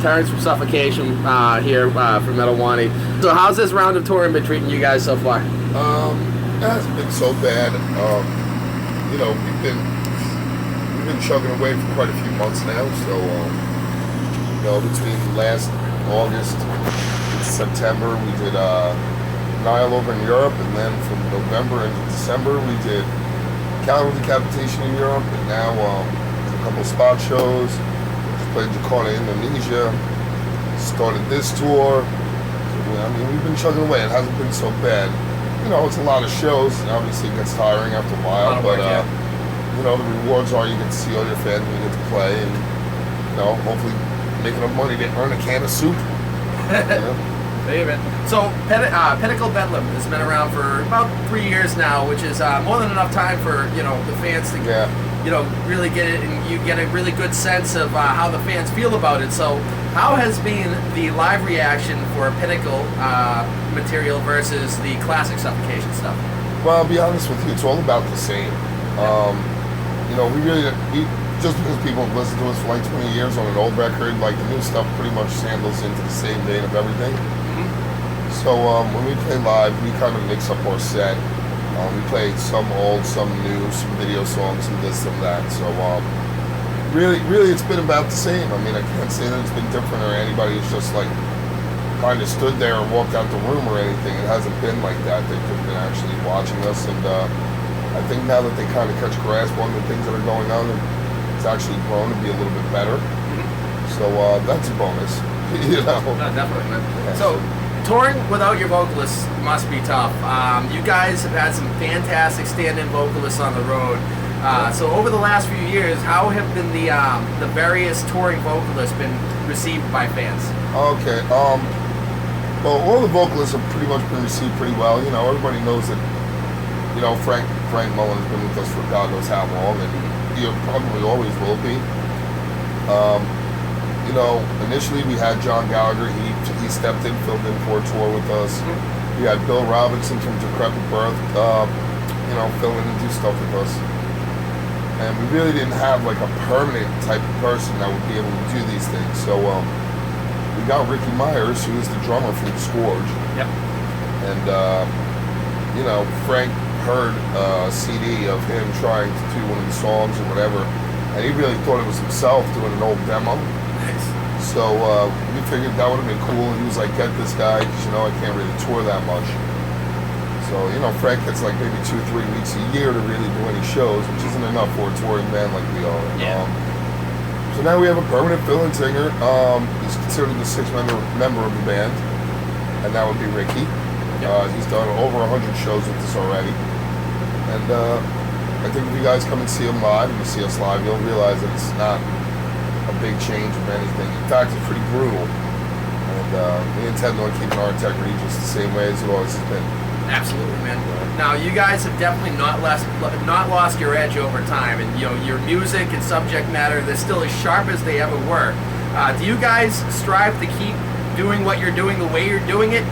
Terrence from Suffocation here from Metal Wanty. So how's this round of touring been treating you guys so far? It hasn't been so bad. You know, we've been chugging away for quite a few months now. So, you know, between last August and September, we did Nile over in Europe, and then from November into December, we did Cattle Decapitation in Europe, and now a couple spot shows. Just played Jakarta, Indonesia. Started this tour. So, I mean, we've been chugging away. It hasn't been so bad. You know, it's a lot of shows, and obviously it gets tiring after a while, but you know, the rewards are you get to see all your fans and you get to play, and you know, hopefully make enough money to earn a can of soup. Favorite. So Pinnacle Bedlam has been around for about 3 years now, which is more than enough time for, you know, the fans to you know, really get it, and you get a really good sense of how the fans feel about it. So how has been the live reaction for Pinnacle material versus the classic Suffocation stuff? Well, I'll be honest with you, it's all about the same. You know, we just because people have listened to us for like 20 years on an old record, like the new stuff pretty much sandals into the same vein of everything. So when we play live, we kind of mix up our set. We play some old, some new, some video songs, some this, some that. So really, it's been about the same. I mean, I can't say that it's been different or anybody who's just like kind of stood there and walked out the room or anything. It hasn't been like that. They've been actually watching us, and I think now that they kind of catch grasp on the things that are going on, it's actually grown to be a little bit better. So that's a bonus, you know. No, definitely, man. Yeah, so touring without your vocalists must be tough. You guys have had some fantastic stand-in vocalists on the road. So over the last few years, how have been the various touring vocalists been received by fans? Okay. Well, all the vocalists have pretty much been received pretty well. You know, everybody knows that. You know, Frank Mullen has been with us for God knows how long, and he probably always will be. You know, initially we had John Gallagher. He stepped in, filled in for a tour with us. We had Bill Robinson from Decrepit Birth, you know, fill in and do stuff with us. And we really didn't have like a permanent type of person that would be able to do these things. So we got Ricky Myers, who is the drummer from Scourge. Yep. And you know, Frank heard a CD of him trying to do one of the songs or whatever, and he really thought it was himself doing an old demo. Nice. So we figured that would have been cool, and he was like, get this guy, because you know, I can't really tour that much. So, you know, Frank gets like maybe 2 or 3 weeks a year to really do any shows, which isn't enough for a touring band like we are. Yeah. So now we have a permanent fill-in singer. He's considered the sixth member of the band, and that would be Ricky. He's done over 100 shows with us already. And I think if you guys come and see him live, and you see us live, you'll realize that it's not a big change of anything. In fact, it's pretty brutal. And we intend on keeping our integrity just the same way as it always has been. Absolutely, man. Now, you guys have definitely not lost your edge over time, and you know, your music and subject matter, they're still as sharp as they ever were. Do you guys strive to keep doing what you're doing the way you're doing it?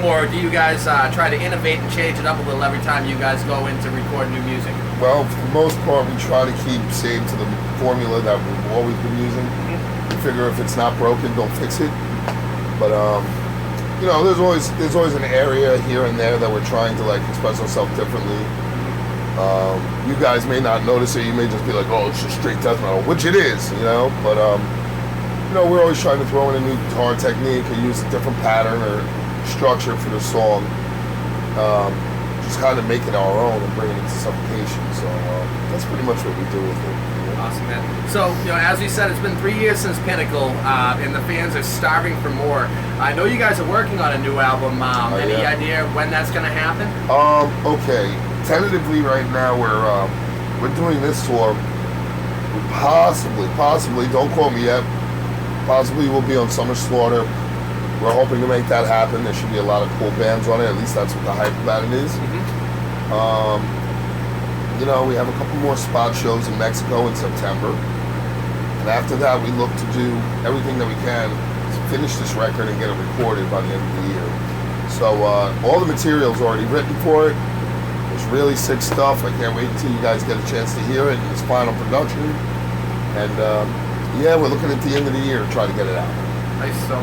Or do you guys try to innovate and change it up a little every time you guys go in to record new music? Well, for the most part, we try to keep same to the formula that we've always been using. We figure if it's not broken, don't fix it. But you know, there's always an area here and there that we're trying to like express ourselves differently. You guys may not notice it. You may just be like, oh, it's just straight death metal, which it is, you know. But you know, we're always trying to throw in a new guitar technique or use a different pattern or structure for the song, just kind of make it our own and bring it into Suffocation. So that's pretty much what we do with it. Awesome, man. So, you know, as we said, it's been 3 years since Pinnacle, and the fans are starving for more. I know you guys are working on a new album. Any idea when that's going to happen? Okay. Tentatively, right now we're doing this tour. Possibly. Don't quote me yet. Possibly we'll be on Summer Slaughter. We're hoping to make that happen. There should be a lot of cool bands on it. At least that's what the hype about it is. You know, we have a couple more spot shows in Mexico in September. And after that, we look to do everything that we can to finish this record and get it recorded by the end of the year. So all the material's already written for it. It's really sick stuff. I can't wait until you guys get a chance to hear it in its final production. And Yeah, we're looking at the end of the year to try to get it out. Nice. So,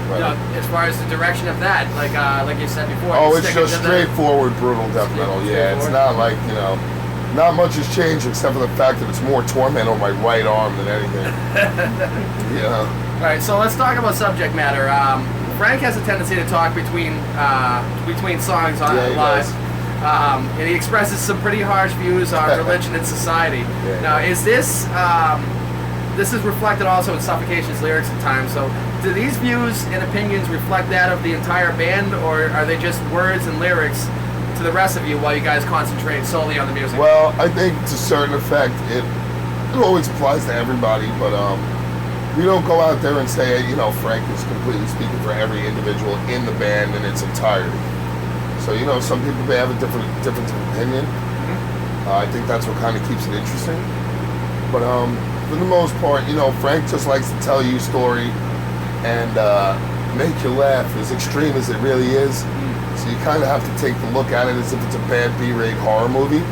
Right. you know, as far as the direction of that, like you said before. Oh, you're it's sticking just to the- straightforward, brutal death metal. Yeah, it's not like, you know, not much has changed except for the fact that it's more torment on my right arm than anything. Yeah. All right, so let's talk about subject matter. Frank has a tendency to talk between songs on live. And he expresses some pretty harsh views on religion and society. Yeah. Now, is this is reflected also in Suffocation's lyrics at times? So, do these views and opinions reflect that of the entire band, or are they just words and lyrics to the rest of you while you guys concentrate solely on the music? Well, I think to a certain effect, it always applies to everybody, but we don't go out there and say, you know, Frank is completely speaking for every individual in the band in its entirety. So, you know, some people may have a difference of opinion. I think that's what kind of keeps it interesting. But for the most part, you know, Frank just likes to tell you a story and make you laugh, as extreme as it really is. So you kind of have to take the look at it as if it's a bad B-rate horror movie.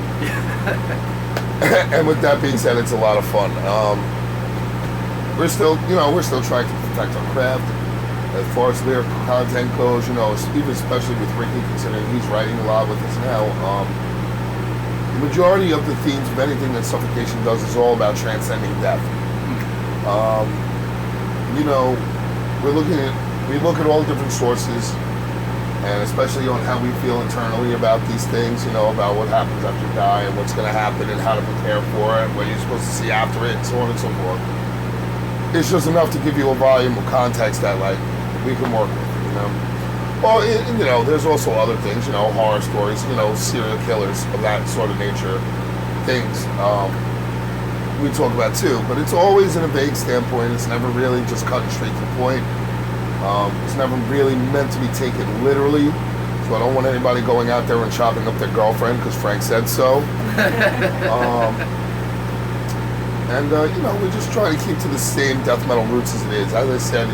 And with that being said, it's a lot of fun. We're still trying to protect our craft. As far as lyrical content goes, you know, even especially with Ricky, considering he's writing a lot with us now, the majority of the themes of anything that Suffocation does is all about transcending death. You know, we look at all different sources, and especially on how we feel internally about these things, you know, about what happens after you die and what's going to happen and how to prepare for it, what you're supposed to see after it, and so on and so forth. It's just enough to give you a volume of context that, like, we can work with, you know. Well, you know, there's also other things, you know, horror stories, you know, serial killers of that sort of nature, things we talk about too. But it's always in a vague standpoint. It's never really just cutting straight to the point. It's never really meant to be taken literally. So I don't want anybody going out there and chopping up their girlfriend because Frank said so. You know, we're just trying to keep to the same death metal roots as it is. As I said,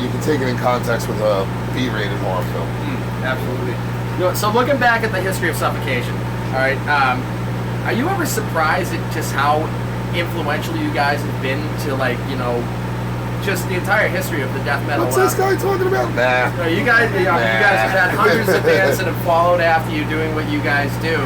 you can take it in context with a B-rated horror film. Absolutely. You know, so looking back at the history of Suffocation, all right, are you ever surprised at just how influential you guys have been to, like, you know, just the entire history of the death metal? What's this guy talking about? Nah. No, you guys have had hundreds of bands that have followed after you doing what you guys do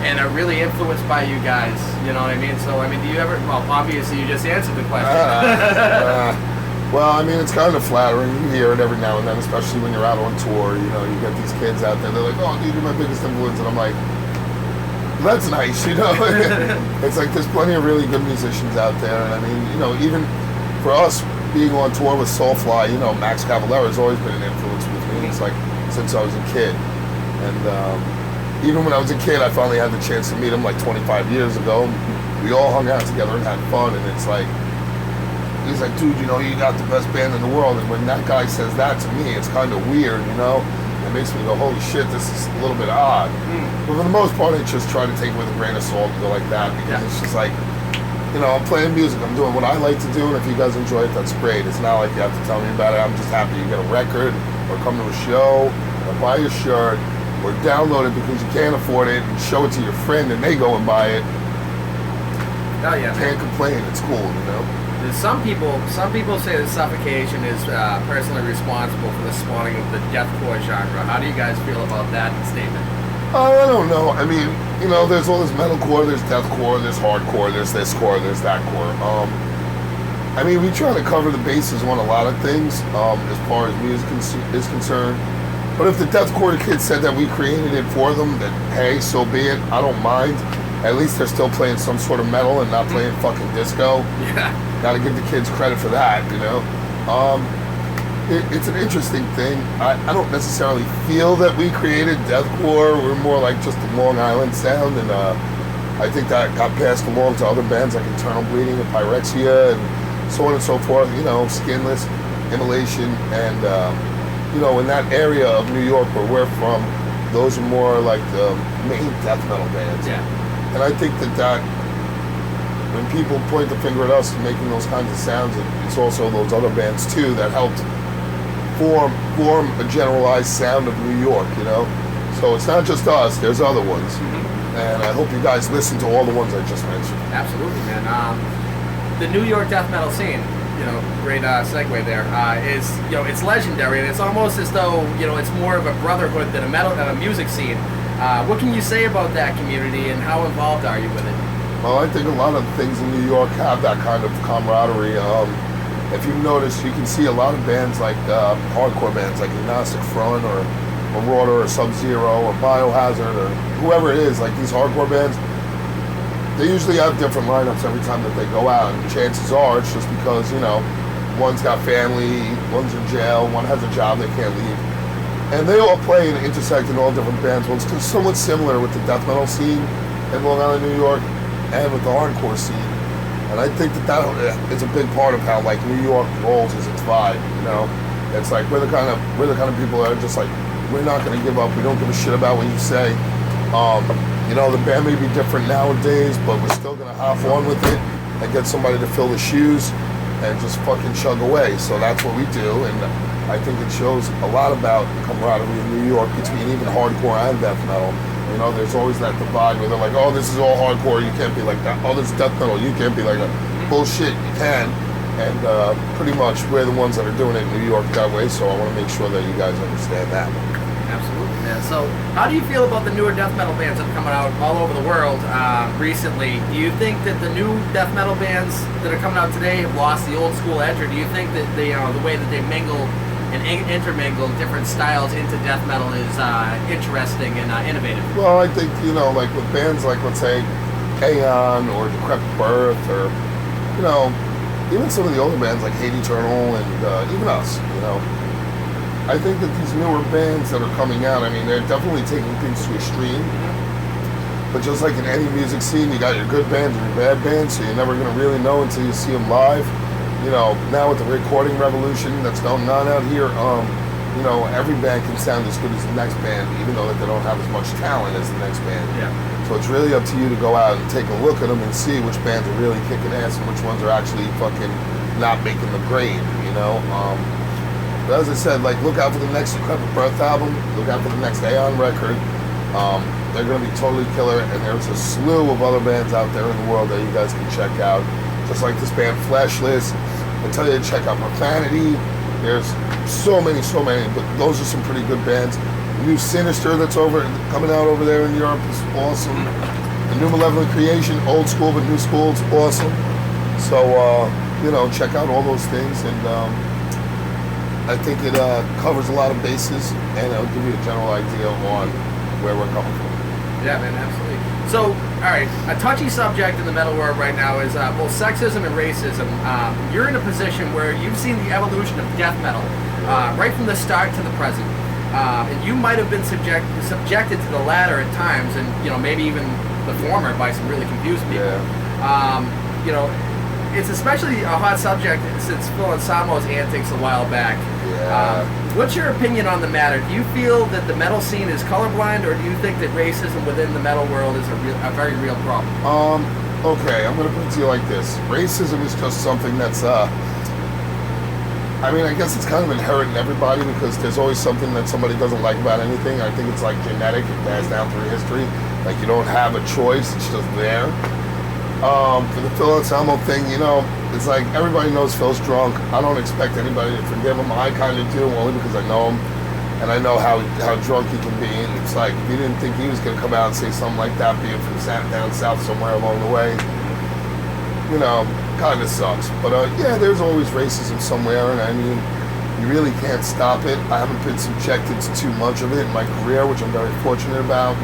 and are really influenced by you guys. You know what I mean? So, I mean, do you ever? Well, obviously, you just answered the question. Well, I mean, it's kind of flattering. You hear it every now and then, especially when you're out on tour. You know, you get these kids out there. They're like, "Oh, dude, you're my biggest influence," and I'm like, "That's nice," you know. It's like there's plenty of really good musicians out there, and I mean, you know, even for us being on tour with Soulfly, you know, Max Cavalera has always been an influence with me. It's like since I was a kid, and even when I was a kid, I finally had the chance to meet him like 25 years ago. We all hung out together and had fun, and it's like. He's like, dude, you know, you got the best band in the world. And when that guy says that to me, it's kind of weird, you know? It makes me go, holy shit, this is a little bit odd. But for the most part, I just try to take it with a grain of salt and go like that. Because it's just like, you know, I'm playing music. I'm doing what I like to do. And if you guys enjoy it, that's great. It's not like you have to tell me about it. I'm just happy you get a record or come to a show or buy a shirt or download it because you can't afford it and show it to your friend and they go and buy it. Oh, yeah. Can't complain. It's cool, you know? Some people say that Suffocation is personally responsible for the spawning of the deathcore genre. How do you guys feel about that statement? I don't know. I mean, you know, there's all this metalcore, there's deathcore, there's hardcore, there's this core, there's that core. I mean, we try to cover the bases on a lot of things as far as music is concerned. But if the deathcore kids said that we created it for them, then hey, so be it. I don't mind. At least they're still playing some sort of metal and not playing fucking disco. Yeah. Gotta give the kids credit for that, you know. It's an interesting thing. I don't necessarily feel that we created deathcore. We're more like just a Long Island sound, and I think that got passed along to other bands like Internal Bleeding and Pyrexia and so on and so forth. You know, Skinless, Immolation, and you know, in that area of New York where we're from, those are more like the main death metal bands. Yeah. And I think that when people point the finger at us making those kinds of sounds, it's also those other bands too that helped form a generalized sound of New York, you know? So it's not just us, there's other ones. And I hope you guys listen to all the ones I just mentioned. Absolutely, man. the New York death metal scene, great segue there, is, it's legendary, and it's almost as though, it's more of a brotherhood than a music scene. What can you say about that community, and how involved are you with it? Well, I think a lot of things in New York have that kind of camaraderie. If you've noticed, you can see a lot of bands like hardcore bands like Agnostic Front or Marauder or Sub-Zero or Biohazard or whoever it is, like these hardcore bands, they usually have different lineups every time that they go out, and chances are it's just because, one's got family, one's in jail, one has a job they can't leave. And they all play and intersect in all different bands. Well, it's somewhat similar with the death metal scene in Long Island, New York, and with the hardcore scene. And I think that is a big part of how like New York rolls is its vibe, It's like we're the kind of people that are just like, we're not gonna give up, we don't give a shit about what you say. The band may be different nowadays, but we're still gonna hop on with it and get somebody to fill the shoes and just fucking chug away. So that's what we do, and I think it shows a lot about the camaraderie in New York between even hardcore and death metal. There's always that divide where they're like, oh, this is all hardcore, you can't be like that. Oh, this is death metal, you can't be like that. Bullshit, you can. And pretty much we're the ones that are doing it in New York that way, so I want to make sure that you guys understand that. Absolutely, man. So how do you feel about the newer death metal bands that are coming out all over the world recently? Do you think that the new death metal bands that are coming out today have lost the old school edge, or do you think that the way that they mingle and intermingle different styles into death metal is interesting and innovative? Well, I think, like with bands like, let's say, Aeon or Decrepit Birth, or, even some of the older bands like Hate Eternal and even us, I think that these newer bands that are coming out, they're definitely taking things to extreme. But just like in any music scene, you got your good bands and your bad bands, so you're never going to really know until you see them live. Now with the recording revolution that's going on out here, every band can sound as good as the next band, even though that they don't have as much talent as the next band. Yeah. So it's really up to you to go out and take a look at them and see which bands are really kicking ass and which ones are actually fucking not making the grade, But as I said, like, look out for the next Decrepit Birth album, look out for the next Aeon record. They're going to be totally killer, and there's a slew of other bands out there in the world that you guys can check out. Just like this band Fleshless. I tell you to check out Profanity. There's so many, but those are some pretty good bands. The new Sinister that's coming out over there in Europe is awesome. The new Malevolent Creation, old school but new school, it's awesome. So, check out all those things, and I think it covers a lot of bases, and it'll give you a general idea on where we're coming from. Yeah, man, absolutely. So, all right, a touchy subject in the metal world right now is both sexism and racism. You're in a position where you've seen the evolution of death metal right from the start to the present. And you might have been subjected to the latter at times, and maybe even the former by some really confused people. Yeah. It's especially a hot subject since Phil Anselmo's antics a while back. Yeah. What's your opinion on the matter? Do you feel that the metal scene is colorblind, or do you think that racism within the metal world is a very real problem? Okay, I'm going to put it to you like this. Racism is just something that's, I guess it's kind of inherent in everybody, because there's always something that somebody doesn't like about anything. I think it's like genetic and passed down through history. Like, you don't have a choice, it's just there. For the Phil Anselmo thing, it's like everybody knows Phil's drunk. I don't expect anybody to forgive him. I kind of do, only because I know him, and I know how drunk he can be. And it's like, if you didn't think he was going to come out and say something like that, being from down south somewhere along the way, kind of sucks. But yeah, there's always racism somewhere, and you really can't stop it. I haven't been subjected to too much of it in my career, which I'm very fortunate about.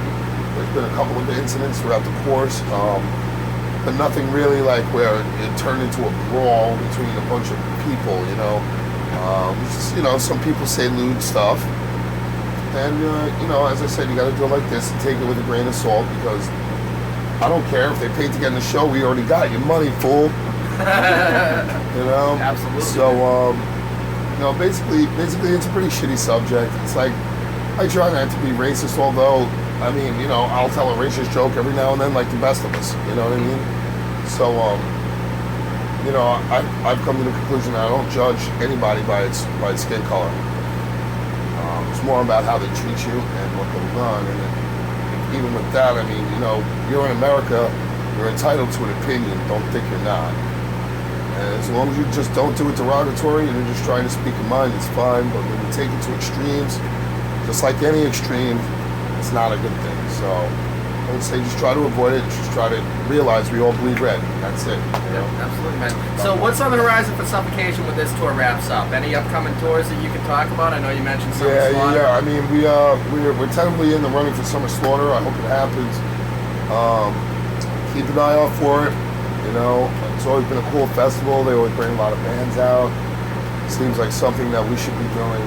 There's been a couple of incidents throughout the course. But nothing really like where it turned into a brawl between a bunch of people, some people say lewd stuff. And, as I said, you got to do it like this and take it with a grain of salt, because I don't care if they paid to get in the show, we already got your money, fool. Absolutely. So, basically it's a pretty shitty subject. It's like, I try not to be racist, although, I'll tell a racist joke every now and then, like the best of us, you know what I mean? So, I've come to the conclusion that I don't judge anybody by its skin color. It's more about how they treat you and what goes on. And even with that, you're in America, you're entitled to an opinion. Don't think you're not. And as long as you just don't do it derogatory and you're just trying to speak your mind, it's fine. But when you take it to extremes, just like any extreme, it's not a good thing. So I would say just try to avoid it. Just try to realize we all bleed red. That's it. You know? Absolutely, man. So what's on the horizon for Suffocation when this tour wraps up? Any upcoming tours that you can talk about? I know you mentioned Summer Slaughter. Yeah. I mean, we're tentatively in the running for Summer Slaughter. I hope it happens. Keep an eye out for it. You know, it's always been a cool festival. They always bring a lot of bands out. Seems like something that we should be doing.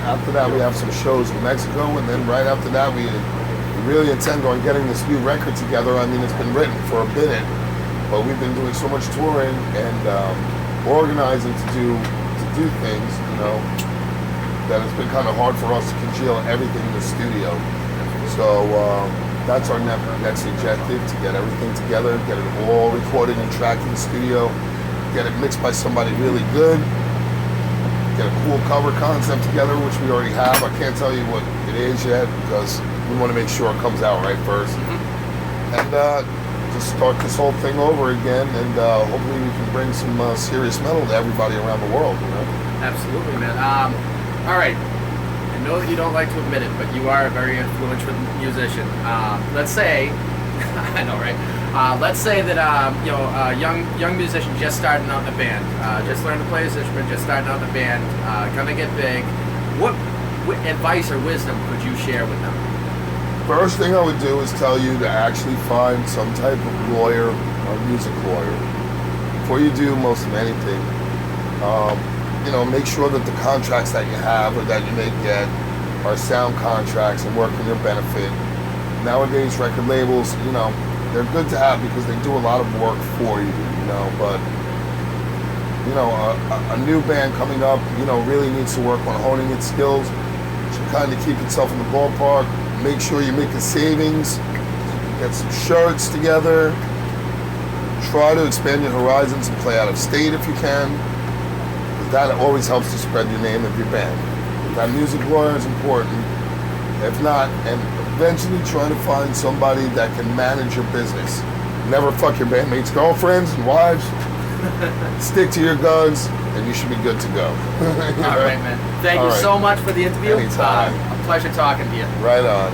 After that, we have some shows in Mexico, and then right after that, we really intend on getting this new record together. I mean, it's been written for a minute, but we've been doing so much touring and organizing to do things, you know, that it's been kind of hard for us to congeal everything in the studio. So that's our next objective, to get everything together, get it all recorded and tracked in the studio, get it mixed by somebody really good, get a cool cover concept together, which we already have. I can't tell you what it is yet because we want to make sure it comes out right first. And just start this whole thing over again, and hopefully we can bring some serious metal to everybody around the world, you know? Absolutely, man. All right. I know that you don't like to admit it, but you are a very influential musician. Let's say, I know, right? Let's say that a young musician just starting out in a band, just learned to play his instrument, just starting out in a band, gonna get big. What advice or wisdom could you share with them? First thing I would do is tell you to actually find some type of lawyer or music lawyer before you do most of anything. You know, make sure that the contracts that you have or that you may get are sound contracts and work in your benefit. Nowadays, record labels, you know, they're good to have because they do a lot of work for you, you know, but, you know, a new band coming up, you know, really needs to work on honing its skills, to kind of keep itself in the ballpark. Make sure you're making savings, get some shirts together, try to expand your horizons and play out of state if you can. That always helps to spread your name of your band. That music lawyer is important. If not, and eventually try to find somebody that can manage your business. Never fuck your bandmates' girlfriends and wives. Stick to your guns, and you should be good to go. All right, man. Thank you so much for the interview. Anytime. A pleasure talking to you. Right on.